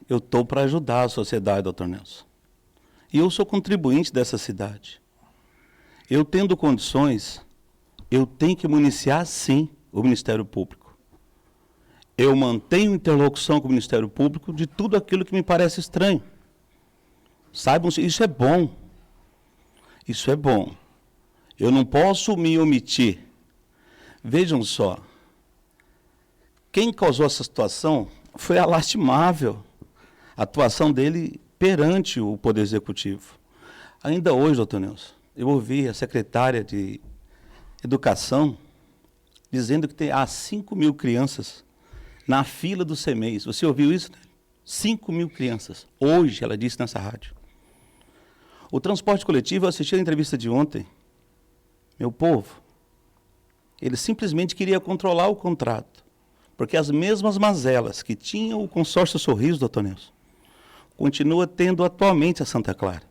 Eu estou para ajudar a sociedade, doutor Nelson. E eu sou contribuinte dessa cidade. Eu tendo condições, eu tenho que municiar, sim, o Ministério Público. Eu mantenho interlocução com o Ministério Público de tudo aquilo que me parece estranho. Saibam, isso é bom. Isso é bom. Eu não posso me omitir. Vejam só. Quem causou essa situação foi a lastimável atuação dele perante o Poder Executivo. Ainda hoje, doutor Nelson, eu ouvi a secretária de Educação dizendo que há 5.000 crianças na fila do CEMEIS. Você ouviu isso? 5.000 crianças. Hoje, ela disse nessa rádio. O transporte coletivo, eu assisti a entrevista de ontem, meu povo, ele simplesmente queria controlar o contrato, porque as mesmas mazelas que tinham o consórcio Sorriso, doutor Nelson, continua tendo atualmente a Santa Clara.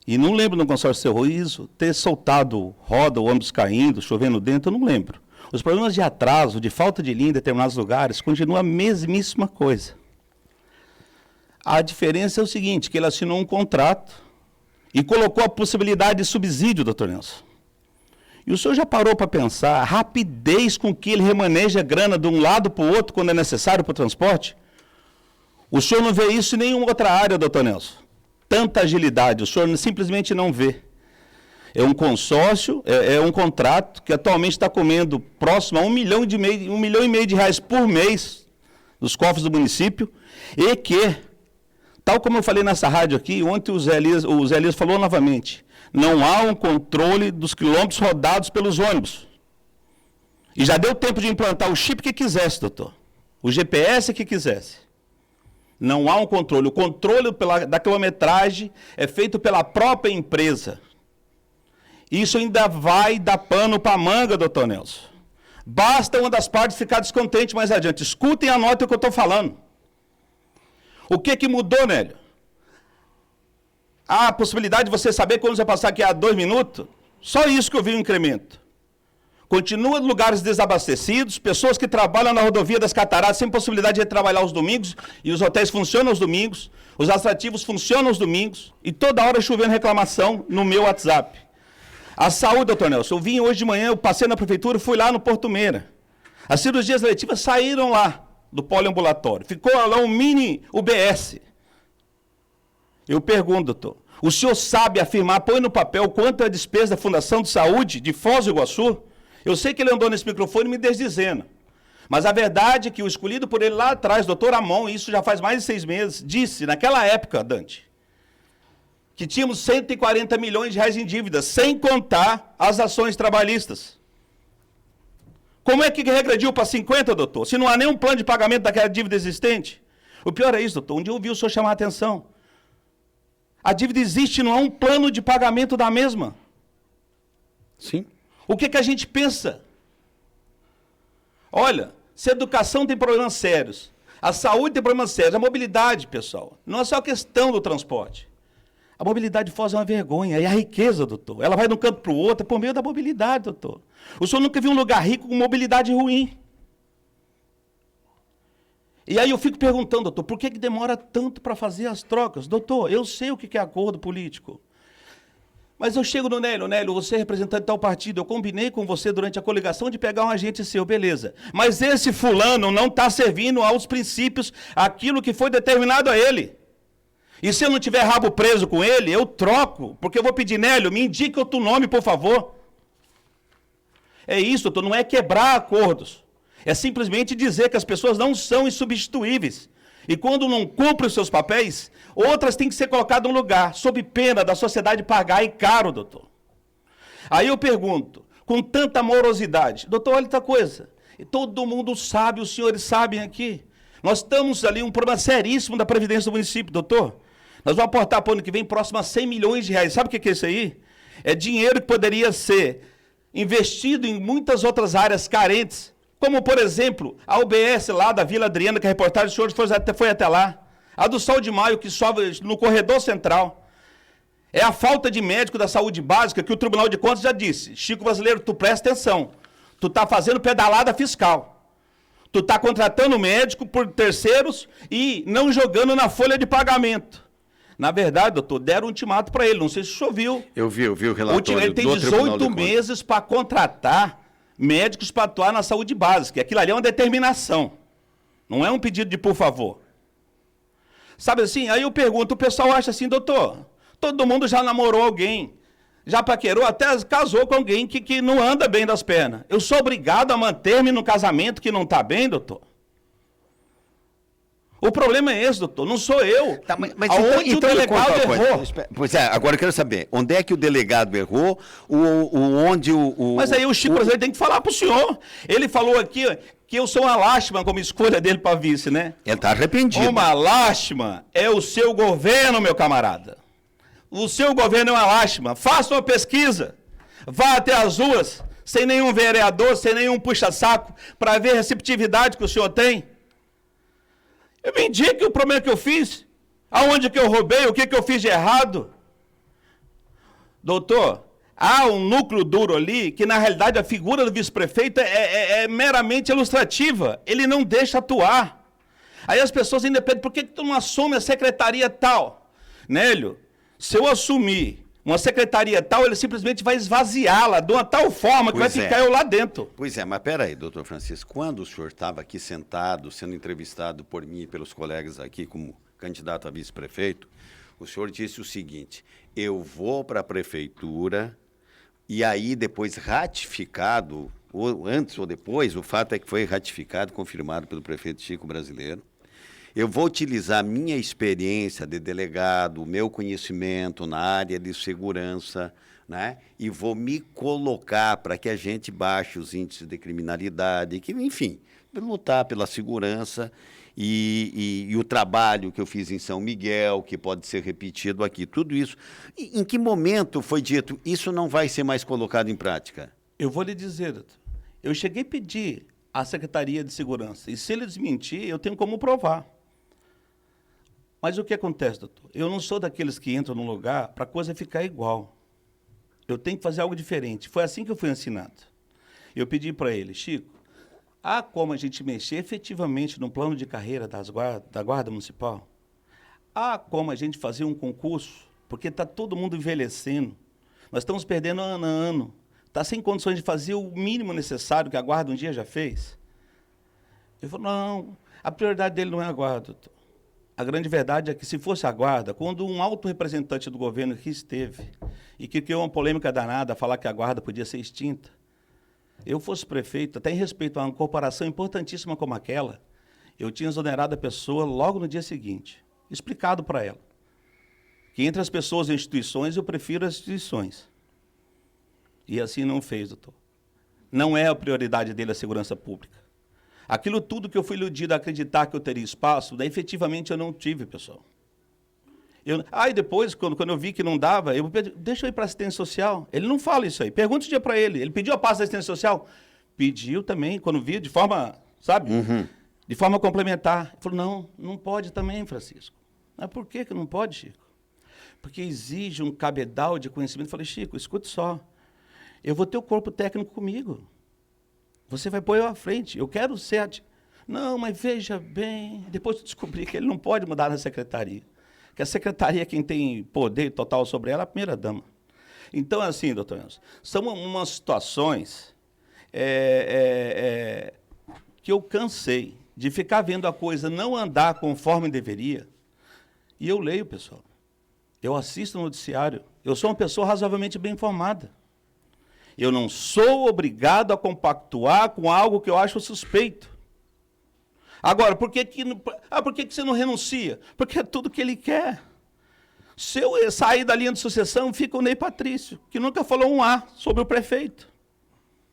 E não lembro no consórcio Sorriso ter soltado roda, ônibus caindo, chovendo dentro, eu não lembro. Os problemas de atraso, de falta de linha em determinados lugares, continuam a mesmíssima coisa. A diferença é o seguinte, que ele assinou um contrato e colocou a possibilidade de subsídio, doutor Nelson. E o senhor já parou para pensar a rapidez com que ele remaneja grana de um lado para o outro quando é necessário para o transporte? O senhor não vê isso em nenhuma outra área, doutor Nelson. Tanta agilidade, o senhor simplesmente não vê. É um consórcio, é um contrato que atualmente está comendo próximo a 1,5 milhão de reais por mês dos cofres do município e que, tal como eu falei nessa rádio aqui, ontem o Zé Elias falou novamente, não há um controle dos quilômetros rodados pelos ônibus. E já deu tempo de implantar o chip que quisesse, doutor. O GPS que quisesse. Não há um controle. O controle da quilometragem é feito pela própria empresa. Isso ainda vai dar pano para a manga, doutor Nelson. Basta uma das partes ficar descontente mais adiante. Escutem e anotem o que eu estou falando. O que mudou, Nélio? A possibilidade de você saber quando você passar aqui a 2 minutos? Só isso que eu vi um incremento. Continua em lugares desabastecidos, pessoas que trabalham na rodovia das Cataratas sem possibilidade de trabalhar os domingos, e os hotéis funcionam aos domingos, os atrativos funcionam aos domingos, e toda hora chovendo reclamação no meu WhatsApp. A saúde, doutor Nelson, eu vim hoje de manhã, eu passei na prefeitura, fui lá no Porto Meira. As cirurgias eletivas saíram lá do poliambulatório. Ficou lá um mini UBS. Eu pergunto, doutor, o senhor sabe afirmar, põe no papel quanto é a despesa da Fundação de Saúde de Foz do Iguaçu? Eu sei que ele andou nesse microfone me desdizendo. Mas a verdade é que o escolhido por ele lá atrás, doutor Amon, isso já faz mais de 6 meses, disse, naquela época, Dante, que tínhamos 140 milhões de reais em dívidas, sem contar as ações trabalhistas. Como é que regrediu para 50, doutor? Se não há nenhum plano de pagamento daquela dívida existente? O pior é isso, doutor. Um dia eu ouvi o senhor chamar a atenção. A dívida existe, não há um plano de pagamento da mesma. Sim. O que a gente pensa? Olha, se a educação tem problemas sérios, a saúde tem problemas sérios, a mobilidade, pessoal, não é só a questão do transporte. A mobilidade de Foz é uma vergonha, é a riqueza, doutor. Ela vai de um canto para o outro, é por meio da mobilidade, doutor. O senhor nunca viu um lugar rico com mobilidade ruim. E aí eu fico perguntando, doutor, por que demora tanto para fazer as trocas? Doutor, eu sei o que é acordo político. Mas eu chego no Nélio, você é representante de tal partido, eu combinei com você durante a coligação de pegar um agente seu, beleza. Mas esse fulano não está servindo aos princípios, aquilo que foi determinado a ele. E se eu não tiver rabo preso com ele, eu troco, porque eu vou pedir, Nélio, me indique outro nome, por favor. É isso, doutor, não é quebrar acordos. É simplesmente dizer que as pessoas não são insubstituíveis. E quando não cumprem os seus papéis, outras têm que ser colocadas no lugar, sob pena da sociedade pagar e caro, doutor. Aí eu pergunto, com tanta morosidade, doutor, olha outra coisa, todo mundo sabe, os senhores sabem aqui, nós estamos ali um problema seríssimo da Previdência do município, doutor. Nós vamos aportar para o ano que vem próximo a 100 milhões de reais. Sabe o que é isso aí? É dinheiro que poderia ser investido em muitas outras áreas carentes, como, por exemplo, a UBS lá da Vila Adriana, que a reportagem do senhor foi até lá. A do Sol de Maio, que sobe no corredor central. É a falta de médico da saúde básica que o Tribunal de Contas já disse. Chico Brasileiro, tu presta atenção. Tu está fazendo pedalada fiscal. Tu está contratando médico por terceiros e não jogando na folha de pagamento. Na verdade, doutor, deram um ultimato para ele, não sei se o senhor viu. Eu vi o relatório Ele tem do Tribunal 18 meses para contratar médicos para atuar na saúde básica. Aquilo ali é uma determinação, não é um pedido de por favor. Sabe assim, aí eu pergunto, o pessoal acha assim, doutor, todo mundo já namorou alguém, já paquerou, até casou com alguém que não anda bem das pernas. Eu sou obrigado a manter-me no casamento que não está bem, doutor? O problema é esse, doutor, não sou eu. Tá, mas aonde então o delegado errou? Pois é, agora eu quero saber, onde é que o delegado errou, onde o... Mas aí o Chico Brasileiro tem que falar para o senhor. Ele falou aqui que eu sou uma lástima como escolha dele para vice, né? Ele está arrependido. Uma lástima é o seu governo, meu camarada. O seu governo é uma lástima. Faça uma pesquisa. Vá até as ruas, sem nenhum vereador, sem nenhum puxa-saco, para ver a receptividade que o senhor tem. Eu me indique o problema que eu fiz. Aonde que eu roubei, o que eu fiz de errado. Doutor, há um núcleo duro ali que, na realidade, a figura do vice-prefeito é meramente ilustrativa. Ele não deixa atuar. Aí as pessoas ainda pedem, por que tu não assume a secretaria tal? Nélio, se eu assumir uma secretaria tal, ele simplesmente vai esvaziá-la de uma tal forma que vai ficar eu lá dentro. Pois é, mas peraí, doutor Francisco, quando o senhor estava aqui sentado, sendo entrevistado por mim e pelos colegas aqui como candidato a vice-prefeito, o senhor disse o seguinte, eu vou para a prefeitura e aí depois ratificado, ou antes ou depois, o fato é que foi ratificado, confirmado pelo prefeito Chico Brasileiro, eu vou utilizar a minha experiência de delegado, o meu conhecimento na área de segurança, né? E vou me colocar para que a gente baixe os índices de criminalidade, que, enfim, lutar pela segurança e o trabalho que eu fiz em São Miguel, que pode ser repetido aqui, tudo isso. Em que momento foi dito, isso não vai ser mais colocado em prática? Eu vou lhe dizer, doutor, eu cheguei a pedir à Secretaria de Segurança, e se ele desmentir, eu tenho como provar. Mas o que acontece, doutor? Eu não sou daqueles que entram num lugar para a coisa ficar igual. Eu tenho que fazer algo diferente. Foi assim que eu fui ensinado. Eu pedi para ele, Chico, há como a gente mexer efetivamente no plano de carreira da Guarda Municipal? Há como a gente fazer um concurso? Porque está todo mundo envelhecendo. Nós estamos perdendo ano a ano. Está sem condições de fazer o mínimo necessário que a Guarda um dia já fez? Ele falou, não, a prioridade dele não é a Guarda, doutor. A grande verdade é que, se fosse a Guarda, quando um alto representante do governo aqui esteve e que criou uma polêmica danada a falar que a Guarda podia ser extinta, eu fosse prefeito, até em respeito a uma corporação importantíssima como aquela, eu tinha exonerado a pessoa logo no dia seguinte, explicado para ela que entre as pessoas e instituições, eu prefiro as instituições. E assim não fez, doutor. Não é a prioridade dele a segurança pública. Aquilo tudo que eu fui iludido a acreditar que eu teria espaço, daí efetivamente eu não tive, pessoal. E depois, quando eu vi que não dava, eu pedi, deixa eu ir para a assistência social. Ele não fala isso aí. Pergunta um dia para ele. Ele pediu a pasta da assistência social? Pediu também, quando via, de forma, sabe? De forma complementar. Ele falou, não pode também, Francisco. Mas por que não pode, Chico? Porque exige um cabedal de conhecimento. Eu falei, Chico, escute só. Eu vou ter o corpo técnico comigo. Você vai pôr eu à frente. Eu quero ser... Não, mas veja bem... Depois eu descobri que ele não pode mudar na secretaria. Que a secretaria, quem tem poder total sobre ela, é a primeira-dama. Então, assim, doutor Enzo, são umas situações que eu cansei de ficar vendo a coisa não andar conforme deveria. E eu leio, pessoal. Eu assisto o noticiário. Eu sou uma pessoa razoavelmente bem informada. Eu não sou obrigado a compactuar com algo que eu acho suspeito. Agora, por que você não renuncia? Porque é tudo que ele quer. Se eu sair da linha de sucessão, fica o Ney Patrício, que nunca falou um A sobre o prefeito.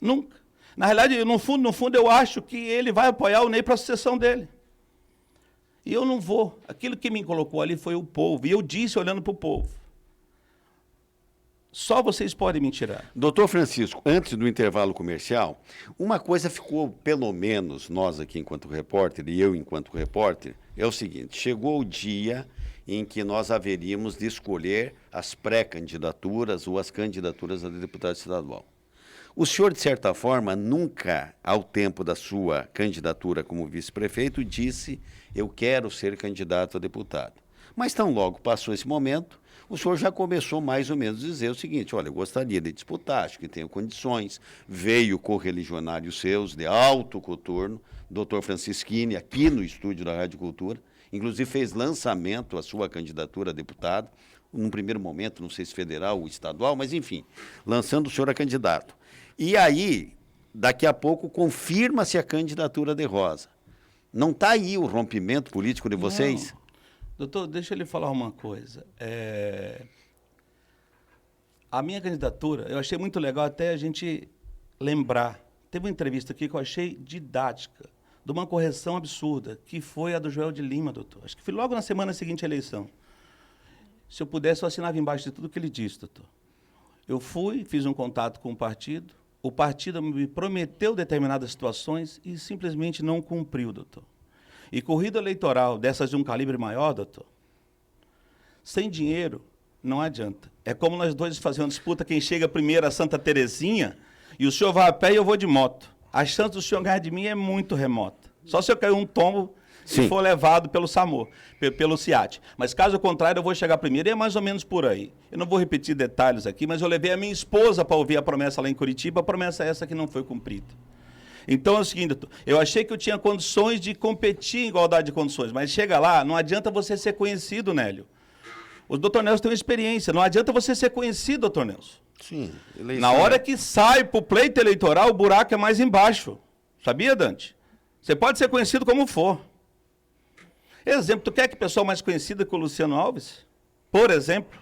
Nunca. Na realidade, no fundo, eu acho que ele vai apoiar o Ney para a sucessão dele. E eu não vou. Aquilo que me colocou ali foi o povo. E eu disse, olhando para o povo, só vocês podem me tirar. Doutor Francisco, antes do intervalo comercial, uma coisa ficou, pelo menos nós aqui enquanto repórter, e eu enquanto repórter, é o seguinte, chegou o dia em que nós haveríamos de escolher as pré-candidaturas ou as candidaturas a deputado estadual. O senhor, de certa forma, nunca, ao tempo da sua candidatura como vice-prefeito, disse: eu quero ser candidato a deputado. Mas tão logo passou esse momento, o senhor já começou mais ou menos a dizer o seguinte: olha, eu gostaria de disputar, acho que tenho condições. Veio correligionários seus de alto coturno, doutor Francischini, aqui no estúdio da Rádio Cultura, inclusive fez lançamento à sua candidatura a deputado, num primeiro momento, não sei se federal ou estadual, mas enfim, lançando o senhor a candidato. E aí, daqui a pouco, confirma-se a candidatura de Rosa. Não está aí o rompimento político de vocês? Não. Doutor, deixa eu lhe falar uma coisa. A minha candidatura, eu achei muito legal até a gente lembrar. Teve uma entrevista aqui que eu achei didática, de uma correção absurda, que foi a do Joel de Lima, doutor. Acho que foi logo na semana seguinte à eleição. Se eu pudesse, eu assinava embaixo de tudo que ele disse, doutor. Eu fui, fiz um contato com o partido me prometeu determinadas situações e simplesmente não cumpriu, doutor. E corrida eleitoral dessas de um calibre maior, doutor, sem dinheiro não adianta. É como nós dois fazemos uma disputa, quem chega primeiro a Santa Terezinha, e o senhor vai a pé e eu vou de moto. A chance do senhor ganhar de mim é muito remota. Só se eu cair um tombo Sim. e for levado pelo SAMU, pelo CIAT. Mas caso contrário, eu vou chegar primeiro e é mais ou menos por aí. Eu não vou repetir detalhes aqui, mas eu levei a minha esposa para ouvir a promessa lá em Curitiba, a promessa é essa que não foi cumprida. Então é o seguinte, doutor, eu achei que eu tinha condições de competir em igualdade de condições, mas chega lá, não adianta você ser conhecido, Nélio. O doutor Nelson tem uma experiência, não adianta você ser conhecido, doutor Nelson. Sim. Na hora que sai para o pleito eleitoral, o buraco é mais embaixo. Sabia, Dante? Você pode ser conhecido como for. Exemplo, tu quer que pessoa mais conhecida que o Luciano Alves? Por exemplo.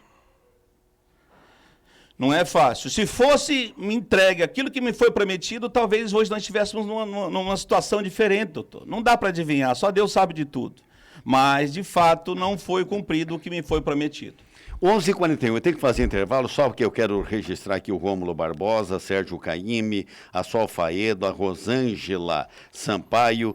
Não é fácil. Se fosse me entregue aquilo que me foi prometido, talvez hoje nós estivéssemos numa situação diferente, doutor. Não dá para adivinhar, só Deus sabe de tudo. Mas, de fato, não foi cumprido o que me foi prometido. 11h41, eu tenho que fazer intervalo só porque eu quero registrar aqui o Rômulo Barbosa, Sérgio Caime, a Sol Faedo, a Rosângela Sampaio.